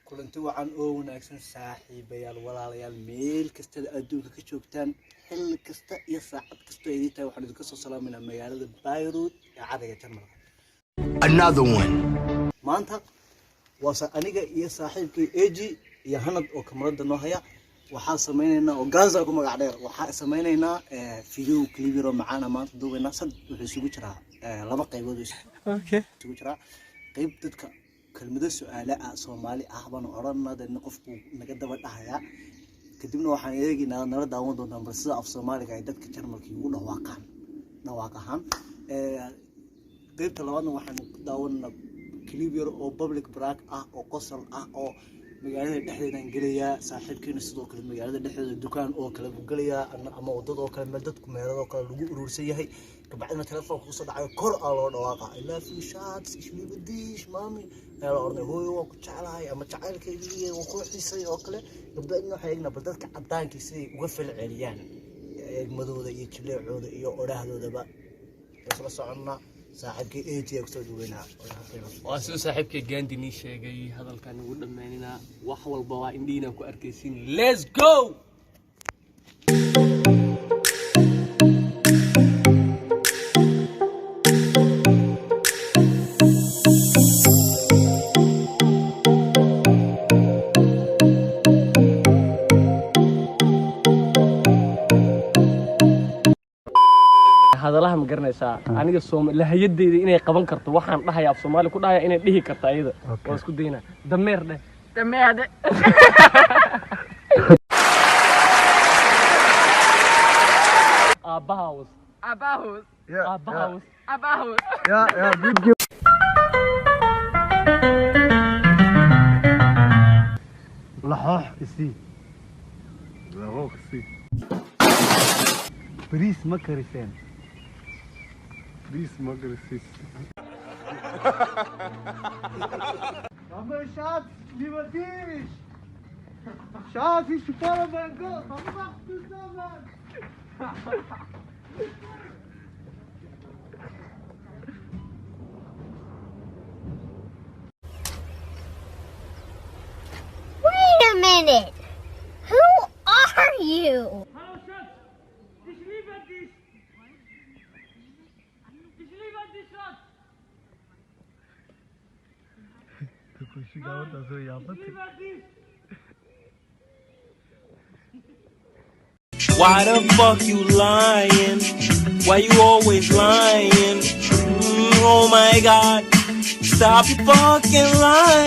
kulanti wacan oo wanaagsan saaxiibayaal walaalayaal meel kasta adduunka ka joogtaan xilli kasta iyo saacad kasta ay tahay waxaan idinka soo salaaminaa magaalada Beirut ee cadaga Jarmalka. Another one. maanta waa aniga iyo saaxiibkay Eji iyo Hanad oo kamarada noo haya waxaan sameynaynaa oo Gaza ku magac dheer waxaan sameynaynaa video clip yar oo macaan maanta duubayna sad wuxuu isugu jiraa laba qaybood isugu jiraa qayb dadka kelmado su'aalo ah Soomaali ah baan oranayna qofku naga daba dhahaya kadibna waxaan eegaynaa nala daawan doonaa bal sida af Soomaaliga ay dadka Jarmalka ugu dhawaaqaan qaybta labaadna waxaan daawanaa clip yar oo public break ah oo qosol ah oo magaalada dhexdeeda galaya saaxiibkeena sidoo kale magaalada dhexdeeda dukaan oo kala galaya ama wadada oo kale dadku meelada oo kale lagu urursan yahay kabacdina telefoonka ku soo dhacayo kor loo dhawaaqa ilaa fi shots ishmibadish maami ayaa orday hooyo waa ku jeclahay ama jacaylkeedii oo ku xiisay oo kale gabdhaha waxay eegna dadka cadaanka si uga falceliyaan eegmadooda iyo jileecooda iyo oraahdooda isla soconnaa saaxiibkii Eji ku soo dhaweynaa waa soo saaxiibkii Gandhi ni sheegay hadalkan ugu dhameynina wax walba waa indhiina ku arkaysin let's go hadalaha ma garanaysaa aniga Soomaaliyeedayda inay qaban karto waxaan dhahay af Soomaali ku dhahay inay dhihi karto ayada waa isku deynaa dameer abahouse Yeah, good. لحوح اسي بريس مكرسين Aber Schatz, lieber dich! Schatz, ich fahre mein Gott! Was machst du zusammen? Wait a minute! Who are you? Hallo Schatz! Ich liebe dich! Ich liebe dich, Schatz! Why the fuck you lying? Why you always lying? Oh my God, stop fucking lying.